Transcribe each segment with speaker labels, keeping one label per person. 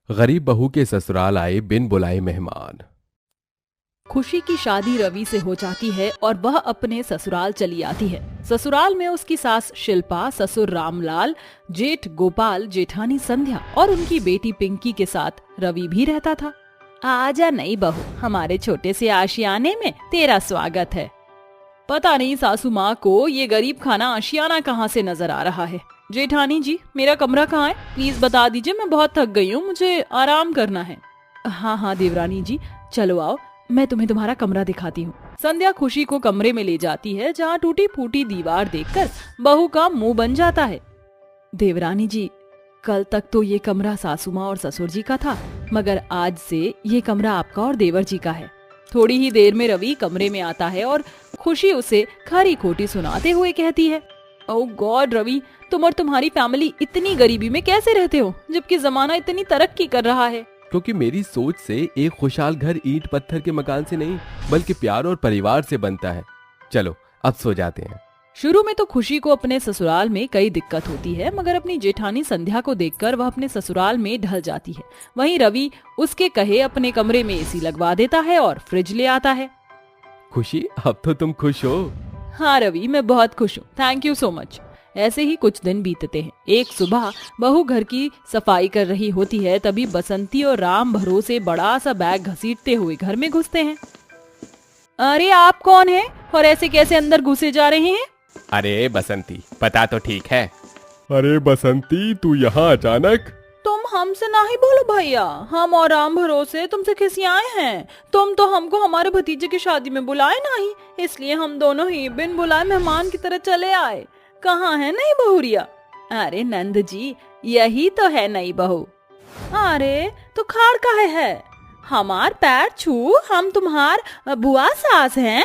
Speaker 1: गरीब बहू के ससुराल आए बिन बुलाए मेहमान।
Speaker 2: खुशी की शादी रवि से हो जाती है और वह अपने ससुराल चली आती है। ससुराल में उसकी सास शिल्पा, ससुर रामलाल, जेठ गोपाल, जेठानी संध्या और उनकी बेटी पिंकी के साथ रवि भी रहता था। आजा नई बहू, हमारे छोटे से आशियाने में तेरा स्वागत है। पता नहीं सासू माँ को ये गरीब खाना आशियाना कहाँ से नजर आ रहा है। जेठानी जी, मेरा कमरा कहाँ है? प्लीज बता दीजिए, मैं बहुत थक गई हूँ, मुझे आराम करना है। हाँ देवरानी जी, चलो आओ, मैं तुम्हें तुम्हारा कमरा दिखाती हूँ। संध्या खुशी को कमरे में ले जाती है, जहाँ टूटी फूटी दीवार देखकर बहू का मुंह बन जाता है। देवरानी जी, कल तक तो ये कमरा सासू माँ और ससुर जी का था, मगर आज से ये कमरा आपका और देवर जी का है। थोड़ी ही देर में रवि कमरे में आता है और खुशी उसे खरी खोटी सुनाते हुए कहती है, ओह गॉड रवि, तुम और तुम्हारी फैमिली इतनी गरीबी में कैसे रहते हो, जबकि जमाना इतनी तरक्की कर रहा है।
Speaker 1: क्योंकि मेरी सोच से एक खुशहाल घर ईंट पत्थर के मकान से नहीं बल्कि प्यार और परिवार से बनता है। चलो अब सो जाते हैं।
Speaker 2: शुरू में तो खुशी को अपने ससुराल में कई दिक्कत होती है, मगर अपनी जेठानी संध्या को देखकर वह अपने ससुराल में ढल जाती है। वहीं रवि उसके कहे अपने कमरे में एसी लगवा देता है और फ्रिज ले आता है।
Speaker 1: खुशी, अब तो तुम खुश हो?
Speaker 2: हाँ रवि, मैं बहुत खुश हूँ, थैंक यू सो मच। ऐसे ही कुछ दिन बीतते हैं। एक सुबह बहू घर की सफाई कर रही होती है, तभी बसंती और राम भरोसे बड़ा सा बैग घसीटते हुए घर में घुसते हैं। अरे आप कौन हैं और ऐसे कैसे अंदर घुसे जा रहे हैं?
Speaker 1: अरे बसंती, पता तो ठीक है। अरे बसंती, तू यहाँ अचानक?
Speaker 2: तुम हमसे ना ही बोलो भैया, हम और राम भरोसे तुमसे खिसियाए हैं। तुम तो हमको हमारे भतीजे की शादी में बुलाए नहीं, इसलिए हम दोनों ही बिन बुलाए मेहमान की तरह चले आए। कहाँ है नई बहुरिया? अरे नंद जी, यही तो है नई बहू। अरे तो खाड़ काहे है? हमार पैर छू, हम तुम्हार बुआ सास हैं।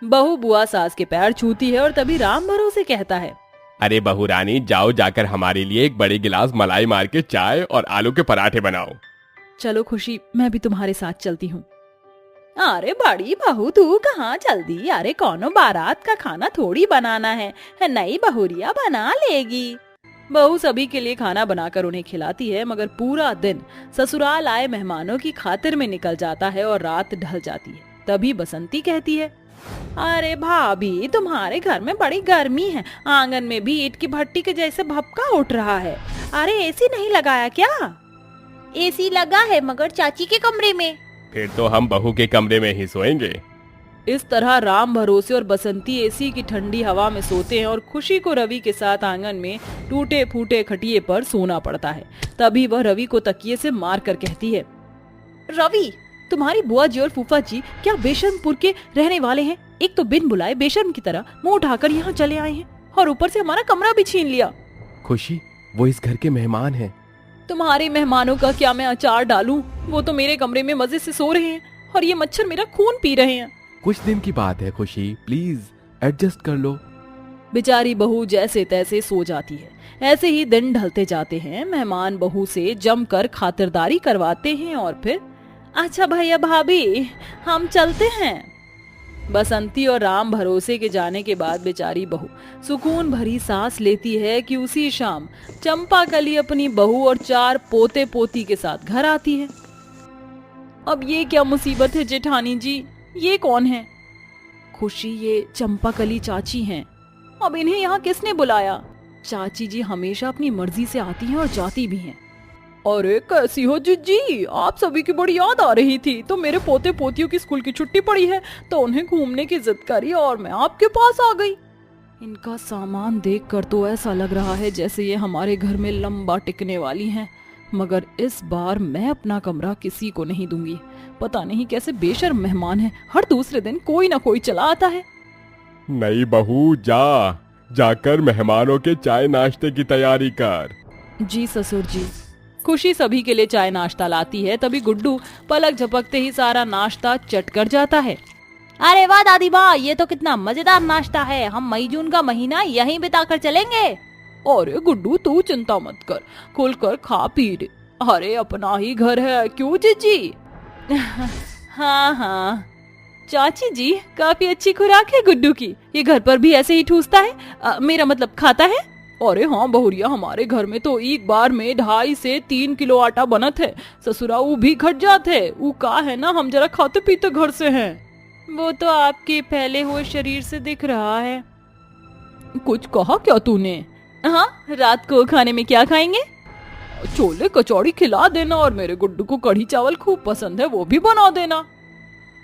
Speaker 2: बहू बुआ सास के पैर छूती है और तभी राम भरोसे कहता है,
Speaker 1: अरे बहू रानी, जाओ जाकर हमारे लिए एक बड़े गिलास मलाई मार के चाय और आलू के पराठे बनाओ।
Speaker 2: चलो खुशी, मैं भी तुम्हारे साथ चलती हूँ। अरे बड़ी बहू, तू कहाँ जल्दी? अरे कौनो बारात का खाना थोड़ी बनाना है, नई बहुरिया बना लेगी। बहू सभी के लिए खाना बनाकर उन्हें खिलाती है, मगर पूरा दिन ससुराल आए मेहमानों की खातिर में निकल जाता है और रात ढल जाती है। तभी बसंती कहती है, अरे भाभी, तुम्हारे घर में बड़ी गर्मी है, आंगन में भी ईंट की भट्टी के जैसे भपका उठ रहा है। अरे एसी नहीं लगाया क्या?
Speaker 3: एसी लगा है, मगर चाची के कमरे में।
Speaker 1: फिर तो हम बहू के कमरे में ही सोएंगे।
Speaker 2: इस तरह राम भरोसे और बसंती एसी की ठंडी हवा में सोते हैं और खुशी को रवि के साथ आंगन में टूटे फूटे खटिए पर सोना पड़ता है। तभी वह रवि को तकिए से मार कर कहती है, रवि, तुम्हारी बुआ जी और फूफा जी क्या बेशर्मपुर के रहने वाले हैं? एक तो बिन बुलाए बेशर्म की तरह मुंह उठाकर यहाँ चले आए हैं और ऊपर से हमारा कमरा भी छीन लिया।
Speaker 1: खुशी, वो इस घर के मेहमान हैं।
Speaker 2: तुम्हारे मेहमानों का क्या मैं अचार डालूं? वो तो मेरे कमरे में मजे से सो रहे हैं और ये मच्छर मेरा खून पी रहे हैं।
Speaker 1: कुछ दिन की बात है खुशी, प्लीज एडजस्ट कर लो।
Speaker 2: बेचारी बहू जैसे तैसे सो जाती है। ऐसे ही दिन ढलते जाते हैं। मेहमान बहू से जमकर खातिरदारी करवाते हैं और फिर, अच्छा भैया भाभी, हम चलते हैं। बसंती और राम भरोसे के जाने के बाद बेचारी बहू सुकून भरी सांस लेती है कि उसी शाम चंपा कली अपनी बहू और 4 पोते पोती के साथ घर आती है। अब ये क्या मुसीबत है जेठानी जी? ये कौन है? खुशी, ये चंपा कली चाची हैं। अब इन्हें यहाँ किसने बुलाया? चाची जी हमेशा अपनी मर्जी से आती हैं और जाती भी हैं। अरे कैसी हो जीजी? आप सभी की बड़ी याद आ रही थी, तो मेरे पोते पोतियों की स्कूल की छुट्टी पड़ी है, तो उन्हें घूमने की जिद करी और मैं आपके पास आ गई। इनका सामान देखकर तो ऐसा लग रहा है जैसे ये हमारे घर में लंबा टिकने वाली हैं, मगर इस बार मैं अपना कमरा किसी को नहीं दूंगी। पता नहीं कैसे बेशर्म मेहमान हैं, हर दूसरे दिन कोई ना कोई चला आता है।
Speaker 1: नई बहू, जाकर मेहमानों के चाय नाश्ते की तैयारी कर।
Speaker 2: जी ससुर जी। खुशी सभी के लिए चाय नाश्ता लाती है। तभी गुड्डू पलक झपकते ही सारा नाश्ता चट कर जाता है।
Speaker 3: अरे वाह दादी माँ, ये तो कितना मजेदार नाश्ता है, हम मई जून का महीना यहीं बिताकर चलेंगे।
Speaker 2: अरे गुड्डू, तू चिंता मत कर, खुल कर खा पी ले। अरे अपना ही घर है, क्यों जीजी? हाँ, चाची जी, काफी अच्छी खुराक है गुड्डू की। ये घर पर भी ऐसे ही ठूसता है, मेरा मतलब खाता है। अरे हाँ बहुरिया, हमारे घर में तो एक बार में 2.5 से 3 किलो आटा बनत है। ससुरा ऊ भी घट जात है। ऊ का है ना, हम जरा खाते पीते घर से हैं।
Speaker 3: वो तो आपके फैले हुए शरीर से दिख रहा है।
Speaker 2: कुछ कहा क्या तूने?
Speaker 3: हाँ, रात को खाने में क्या खाएंगे?
Speaker 2: छोले कचौड़ी खिला देना, और मेरे गुड्डू को कढ़ी चावल खूब पसंद है, वो भी बना देना।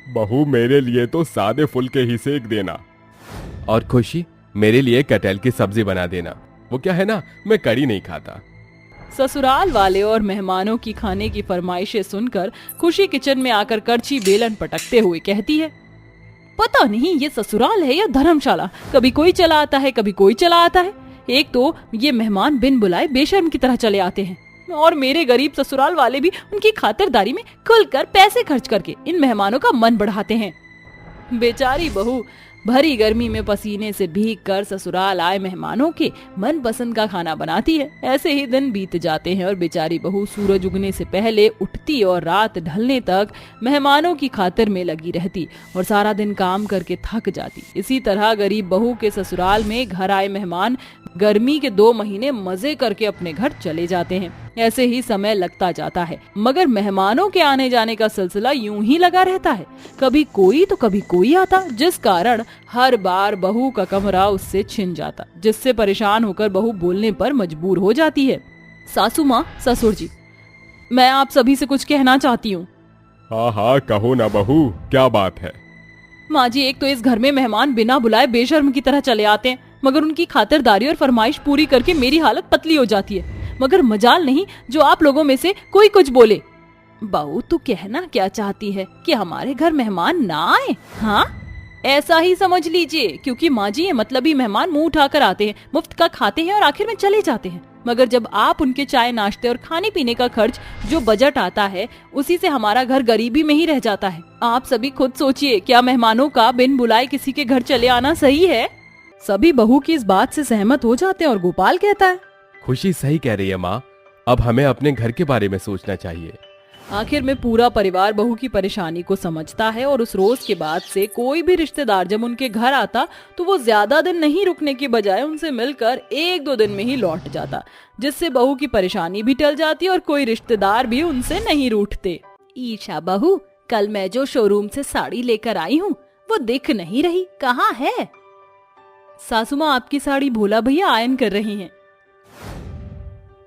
Speaker 1: बहू मेरे लिए तो सादे फुल्के ही सेक देना, और खुशी मेरे लिए कटहल की सब्जी बना देना। वो क्या है ना, मैं कड़ी नहीं खाता।
Speaker 2: ससुराल वाले और मेहमानों की खाने की फरमाइशें सुनकर खुशी किचन में आकर करछी बेलन पटकते हुए कहती है, पता नहीं ये ससुराल है या धर्मशाला, कभी कोई चला आता है कभी कोई चला आता है। एक तो ये मेहमान बिन बुलाए बेशर्म की तरह चले आते हैं, और मेरे गरीब ससुराल वाले भी उनकी खातिरदारी में खुलकर पैसे खर्च करके इन मेहमानों का मन बढ़ाते हैं। बेचारी बहू भरी गर्मी में पसीने से भीग कर ससुराल आए मेहमानों के मन पसंद का खाना बनाती है। ऐसे ही दिन बीत जाते हैं और बेचारी बहू सूरज उगने से पहले उठती और रात ढलने तक मेहमानों की खातिर में लगी रहती और सारा दिन काम करके थक जाती। इसी तरह गरीब बहू के ससुराल में घर आए मेहमान गर्मी के 2 महीने मजे करके अपने घर चले जाते हैं। ऐसे ही समय लगता जाता है, मगर मेहमानों के आने जाने का सिलसिला यूं ही लगा रहता है। कभी कोई तो कभी कोई आता, जिस कारण हर बार बहू का कमरा उससे छिन जाता, जिससे परेशान होकर बहू बोलने पर मजबूर हो जाती है। सासू माँ, ससुर जी, मैं आप सभी से कुछ कहना चाहती हूँ।
Speaker 1: हाँ हाँ कहो ना बहू, क्या बात है?
Speaker 2: माँ जी, एक तो इस घर में मेहमान बिना बुलाए बेशर्म की तरह चले आते हैं, मगर उनकी खातिरदारी और फरमाइश पूरी करके मेरी हालत पतली हो जाती है। मगर मजाल नहीं जो आप लोगों में से कोई कुछ बोले। बहू तू कहना क्या चाहती है कि हमारे घर मेहमान ना आए? हाँ, ऐसा ही समझ लीजिए, क्योंकि माँ जी ये मतलबी मेहमान मुंह उठाकर आते हैं, मुफ्त का खाते हैं और आखिर में चले जाते हैं। मगर जब आप उनके चाय नाश्ते और खाने पीने का खर्च जो बजट आता है, उसी से हमारा घर गरीबी में ही रह जाता है। आप सभी खुद सोचिए, क्या मेहमानों का बिन बुलाए किसी के घर चले आना सही है? सभी बहू की इस बात से सहमत हो जाते हैं और गोपाल कहता है,
Speaker 1: खुशी सही कह रही है माँ, अब हमें अपने घर के बारे में सोचना चाहिए।
Speaker 2: आखिर में पूरा परिवार बहू की परेशानी को समझता है और उस रोज के बाद से कोई भी रिश्तेदार जब उनके घर आता तो वो ज्यादा दिन नहीं रुकने की बजाय उनसे मिलकर 1-2 दिन में ही लौट जाता, जिससे बहू की परेशानी भी टल जाती और कोई रिश्तेदार भी उनसे नहीं रूठते।
Speaker 3: ईशा बहू, कल मैं जो शोरूम से साड़ी लेकर आई हूँ वो दिख नहीं रही, कहाँ है?
Speaker 2: सासू माँ, आपकी साड़ी भोला भैया आयन कर रही हैं।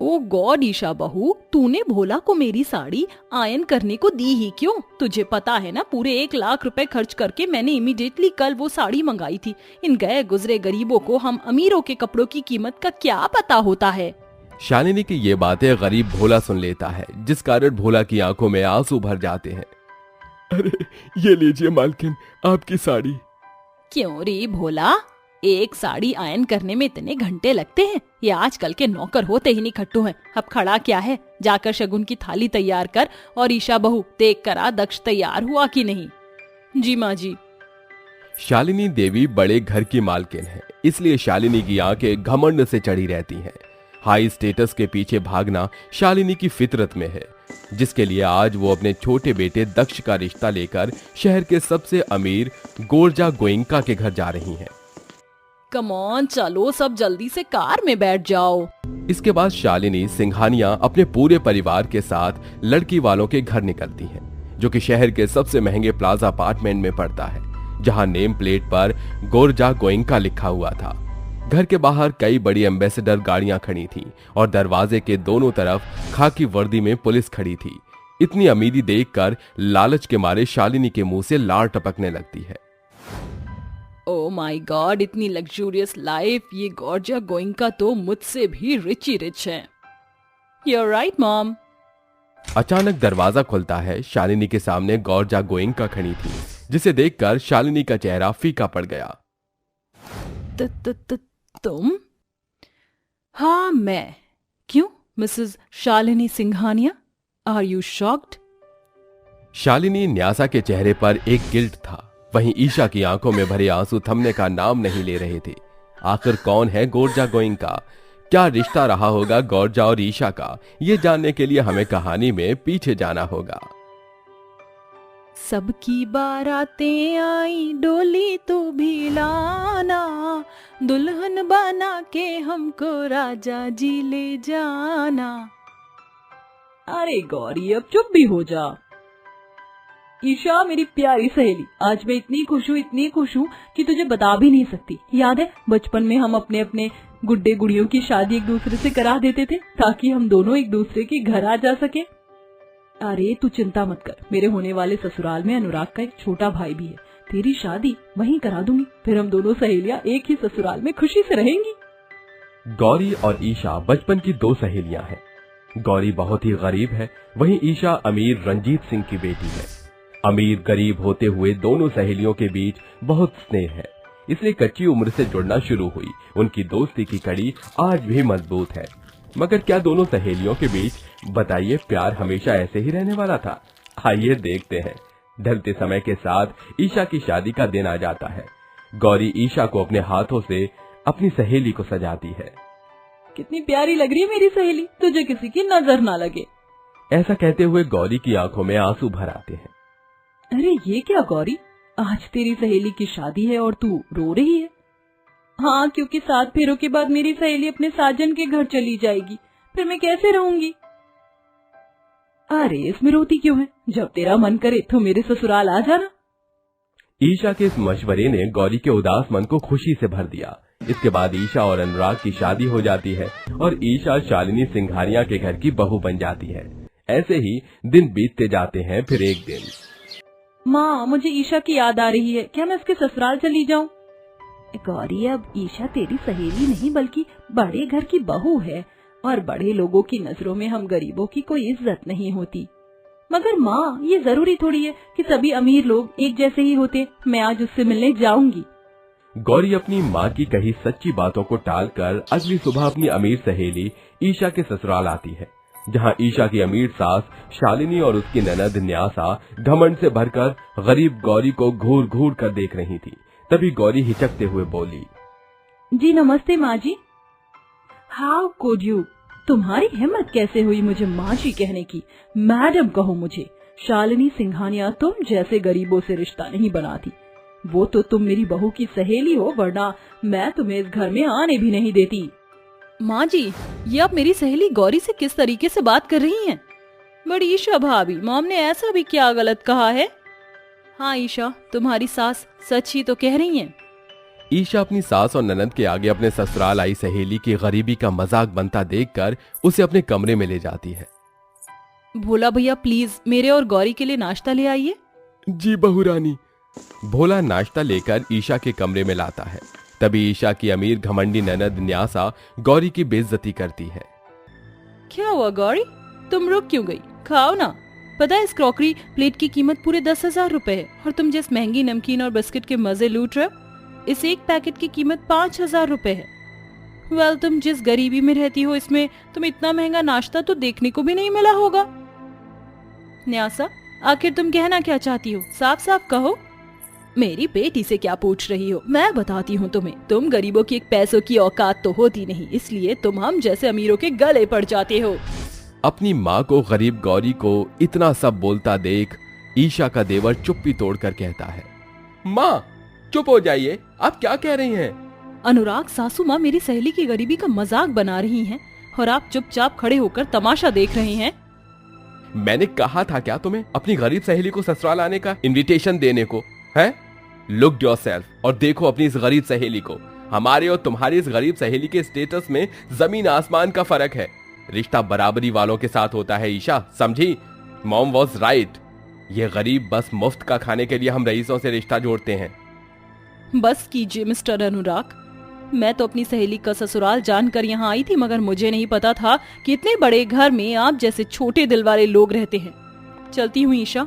Speaker 2: ओ गॉड ईशा बहू, तूने भोला को मेरी साड़ी आयन करने को दी ही क्यों? तुझे पता है ना, पूरे 1 लाख रुपए खर्च करके मैंने इमीडिएटली कल वो साड़ी मंगाई थी। इन गए गुजरे गरीबों को हम अमीरों के कपड़ों की कीमत का क्या पता होता है?
Speaker 1: शालिनी की ये बातें गरीब भोला सुन लेता है, जिस कारण भोला की आंखों में आंसू भर जाते हैं। अरे ये लीजिए मालकिन, आपकी साड़ी।
Speaker 2: क्यों रे भोला, एक साड़ी आयन करने में इतने घंटे लगते हैं? ये आजकल के नौकर होते ही नहीं खट्टू हैं। अब खड़ा क्या है, जाकर शगुन की थाली तैयार कर और ईशा बहू देख कर आ दक्ष तैयार हुआ कि नहीं। जी माँ जी।
Speaker 1: शालिनी देवी बड़े घर की मालकिन है, इसलिए शालिनी की आंखें घमंड से चढ़ी रहती हैं। हाई स्टेटस के पीछे भागना शालिनी की फितरत में है, जिसके लिए आज वो अपने छोटे बेटे दक्ष का रिश्ता लेकर शहर के सबसे अमीर गोरजा गोइंका के घर जा रही हैं।
Speaker 2: कम ऑन, चलो सब जल्दी से कार में बैठ जाओ।
Speaker 1: इसके बाद शालिनी सिंघानिया अपने पूरे परिवार के साथ लड़की वालों के घर निकलती हैं, जो कि शहर के सबसे महंगे प्लाजा अपार्टमेंट में पड़ता है, जहां नेम प्लेट पर गोरजा गोइंका लिखा हुआ था। घर के बाहर कई बड़ी एम्बेसडर गाड़ियां खड़ी थीं और दरवाजे के दोनों तरफ खाकी वर्दी में पुलिस खड़ी थी। इतनी अमीरी देखकर लालच के मारे शालिनी के मुंह से लार टपकने लगती है।
Speaker 2: ओह माय गॉड, इतनी लग्जूरियस लाइफ, ये गोरजा गोइंका तो मुझसे भी रिच ही रिच है। You're right, mom.
Speaker 1: अचानक दरवाजा खुलता है। शालिनी के सामने गोरजा गोइंका खड़ी थी, जिसे देखकर शालिनी का चेहरा फीका पड़ गया।
Speaker 2: तुम? हाँ मैं। क्यों Mrs Shalini Singhania, are you shocked?
Speaker 1: Shalini Nyasa के चेहरे पर एक गिल्ट था, वहीं ईशा की आंखों में भरे आंसू थमने का नाम नहीं ले रहे थे। आखिर कौन है गोरजा गोइंका? क्या रिश्ता रहा होगा गोरजा और ईशा का? ये जानने के लिए हमें कहानी में पीछे जाना होगा।
Speaker 2: सबकी बारातें आई डोली तो भी लाना, दुल्हन बना के हमको राजा जी ले जाना। अरे गौरी अब चुप भी हो जा। ईशा मेरी प्यारी सहेली, आज मैं इतनी खुश हूँ कि तुझे बता भी नहीं सकती। याद है बचपन में हम अपने अपने गुड्डे गुड़ियों की शादी एक दूसरे से करा देते थे ताकि हम दोनों एक दूसरे के घर आ जा सके। अरे तू चिंता मत कर, मेरे होने वाले ससुराल में अनुराग का एक छोटा भाई भी है, तेरी शादी वहीं करा दूंगी, फिर हम दोनों सहेलियां एक ही ससुराल में खुशी से रहेंगी।
Speaker 1: गौरी और ईशा बचपन की दो सहेलियां हैं। गौरी बहुत ही गरीब है, वहीं ईशा अमीर रंजीत सिंह की बेटी है। अमीर गरीब होते हुए दोनों सहेलियों के बीच बहुत स्नेह है, इसलिए कच्ची उम्र से जुड़ना शुरू हुई उनकी दोस्ती की कड़ी आज भी मजबूत है। मगर क्या दोनों सहेलियों के बीच बताइए प्यार हमेशा ऐसे ही रहने वाला था? आइए देखते हैं। ढलते समय के साथ ईशा की शादी का दिन आ जाता है। गौरी ईशा को अपने हाथों से अपनी सहेली को सजाती है।
Speaker 2: कितनी प्यारी लग रही है मेरी सहेली, तुझे किसी की नजर ना लगे।
Speaker 1: ऐसा कहते हुए गौरी की आंखों में आंसू भर आते हैं।
Speaker 2: अरे ये क्या गौरी, आज तेरी सहेली की शादी है और तू रो रही है? हाँ, क्योंकि 7 फेरों के बाद मेरी सहेली अपने साजन के घर चली जाएगी, फिर मैं कैसे रहूंगी? अरे इसमें रोती क्यों है? जब तेरा मन करे तो मेरे ससुराल आ जाना।
Speaker 1: ईशा के इस मशवरे ने गौरी के उदास मन को खुशी से भर दिया। इसके बाद ईशा और अनुराग की शादी हो जाती है और ईशा शालिनी सिंघानिया के घर की बहू बन जाती है। ऐसे ही दिन बीतते जाते हैं। फिर एक दिन,
Speaker 2: माँ मुझे ईशा की याद आ रही है, क्या मैं उसके ससुराल चली जाऊँ? गौरी अब ईशा तेरी सहेली नहीं बल्कि बड़े घर की बहू है और बड़े लोगों की नजरों में हम गरीबों की कोई इज्जत नहीं होती। मगर माँ ये जरूरी थोड़ी है कि सभी अमीर लोग एक जैसे ही होते। मैं आज उससे मिलने जाऊंगी।
Speaker 1: गौरी अपनी माँ की कही सच्ची बातों को टालकर अगली सुबह अपनी अमीर सहेली ईशा के ससुराल आती है, जहाँ ईशा की अमीर सास शालिनी और उसकी ननद न्यासा घमंड से भरकर गरीब गौरी को घूर घूर कर देख रही थी। तभी गौरी हिचकते हुए बोली,
Speaker 2: जी नमस्ते माँ जी। हाउ कुड यू, तुम्हारी हिम्मत कैसे हुई मुझे माँ जी कहने की? मैडम कहो मुझे। शालिनी सिंघानिया तुम जैसे गरीबों से रिश्ता नहीं बनाती। वो तो तुम मेरी बहू की सहेली हो, वरना मैं तुम्हें इस घर में आने भी नहीं देती। माँ जी, ये आप मेरी सहेली गौरी से किस तरीके से बात कर रही हैं? बड़ी ईशा भाभी, मॉम ने ऐसा भी क्या गलत कहा है? हाँ ईशा, तुम्हारी सास सच ही तो कह रही हैं।
Speaker 1: ईशा अपनी सास और ननद के आगे अपने ससुराल आई सहेली की गरीबी का मजाक बनता देखकर उसे अपने कमरे में ले जाती है।
Speaker 2: भोला भैया प्लीज मेरे और गौरी के लिए नाश्ता ले आइए।
Speaker 1: जी बहू रानी। भोला नाश्ता लेकर ईशा के कमरे में लाता है। तभी ईशा की अमीर घमंडी ननद न्यासा गौरी की बेइज्जती करती है।
Speaker 2: क्या हुआ गौरी, तुम रुक क्यों गई? खाओ ना। पता है इस क्रॉकरी प्लेट की कीमत पूरे 10,000 रुपए है और तुम जिस महंगी नमकीन और बिस्किट के मजे लूट रहे हो, इस एक पैकेट की कीमत 5,000 रुपए है। वेल, तुम जिस गरीबी में रहती हो इसमें तुम इतना महंगा नाश्ता तो देखने को भी नहीं मिला होगा। न्यासा, आखिर तुम कहना क्या चाहती हो? साफ साफ कहो। मेरी बेटी से क्या पूछ रही हो? मैं बताती हूँ तुम्हें, तुम गरीबों की एक पैसों की औकात तो होती नहीं, इसलिए तुम हम जैसे अमीरों के गले पड़ जाते हो।
Speaker 1: अपनी माँ को गरीब गौरी को इतना सब बोलता देख ईशा का देवर चुप्पी तोड़कर कहता है, माँ चुप हो जाइए, आप क्या कह रही हैं?
Speaker 2: अनुराग, सासू माँ मेरी सहेली की गरीबी का मजाक बना रही हैं और आप चुपचाप खड़े होकर तमाशा देख रहे हैं।
Speaker 1: मैंने कहा था क्या तुम्हें अपनी गरीब सहेली को ससुराल आने का इनविटेशन देने को? है लुक योरसेल्फ और देखो अपनी इस गरीब सहेली को। हमारे और तुम्हारी इस गरीब सहेली के स्टेटस में जमीन आसमान का फर्क है। रिश्ता बराबरी वालों के साथ होता है ईशा, समझी? Mom was right. ये गरीब बस मुफ्त का खाने के लिए हम रईसों से रिश्ता जोड़ते हैं।
Speaker 2: बस कीजिए मिस्टर अनुराग, मैं तो अपनी सहेली का ससुराल जानकर यहाँ आई थी, मगर मुझे नहीं पता था कि इतने बड़े घर में आप जैसे छोटे दिल वाले लोग रहते हैं। चलती हूँ ईशा।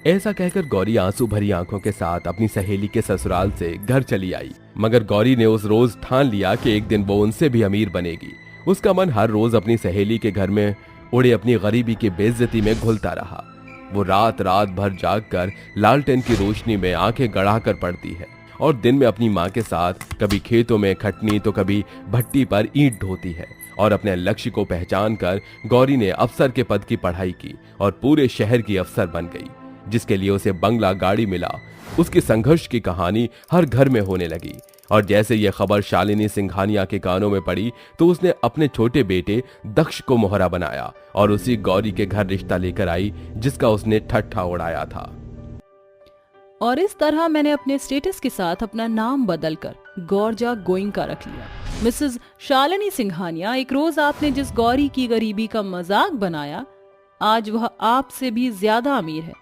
Speaker 1: ऐसा कहकर गौरी आंसू भरी आंखों के साथ अपनी सहेली के ससुराल से घर चली आई। मगर गौरी ने उस रोज ठान लिया कि एक दिन वो उनसे भी अमीर बनेगी। उसका मन हर रोज अपनी सहेली के घर में उड़े अपनी गरीबी की बेइज्जती में घुलता रहा। वो रात रात भर जागकर लालटेन की रोशनी में आंखें गड़ाकर पड़ती है और दिन में अपनी माँ के साथ कभी खेतों में खटनी तो कभी भट्टी पर ईंट ढोती है। और अपने लक्ष्य को पहचान कर गौरी ने अफसर के पद की पढ़ाई की और पूरे शहर की अफसर बन गई। जिसके लिए उसे बंगला गाड़ी मिला। उसके संघर्ष की कहानी हर घर में होने लगी और जैसे यह खबर शालिनी सिंघानिया के कानों में पड़ी तो उसने अपने छोटे बेटे दक्ष को मोहरा बनाया और उसी गौरी के घर रिश्ता लेकर आई जिसका उसने ठट्ठा उड़ाया था।
Speaker 2: और इस तरह मैंने अपने स्टेटस के साथ अपना नाम बदलकर गौरजा गोइंका रख लिया। मिसेस शालिनी सिंघानिया, एक रोज आपने जिस गौरी की गरीबी का मजाक बनाया, आज वह आपसे भी ज्यादा अमीर है।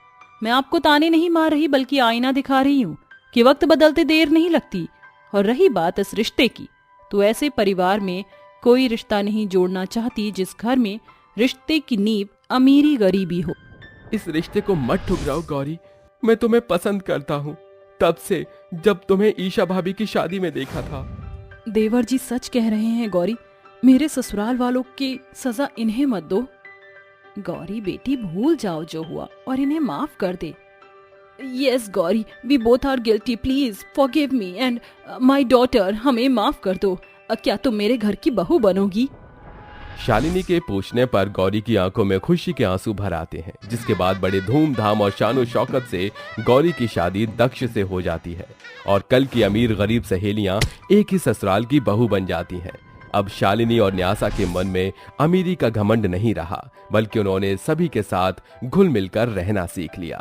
Speaker 2: मैं आपको ताने नहीं मार रही बल्कि आईना दिखा रही हूँ कि वक्त बदलते देर नहीं लगती। और रही बात इस रिश्ते की, तो ऐसे परिवार में कोई रिश्ता नहीं जोड़ना चाहती जिस घर में रिश्ते की नींव अमीरी गरीबी हो।
Speaker 1: इस रिश्ते को मत ठुकराओ गौरी, मैं तुम्हें पसंद करता हूँ, तब से जब तुम्हें ईशा भाभी की शादी में देखा था।
Speaker 2: देवर जी सच कह रहे हैं गौरी, मेरे ससुराल वालों की सजा इन्हें मत दो। गौरी बेटी, भूल जाओ जो हुआ और इन्हें माफ कर दे। Yes Gauri, we both are guilty, please forgive me and my daughter, हमें माफ कर दो। क्या तुम मेरे घर की बहू बनोगी?
Speaker 1: शालिनी के पूछने पर गौरी की आंखों में खुशी के आंसू भर आते हैं, जिसके बाद बड़े धूमधाम और शानो शौकत से गौरी की शादी दक्ष से हो जाती है और कल की अमीर गरीब सहेलियां एक ही ससुराल की बहू बन जाती हैं। अब शालिनी और न्यासा के मन में अमीरी का घमंड नहीं रहा, बल्कि उन्होंने सभी के साथ घुल मिलकर रहना सीख लिया।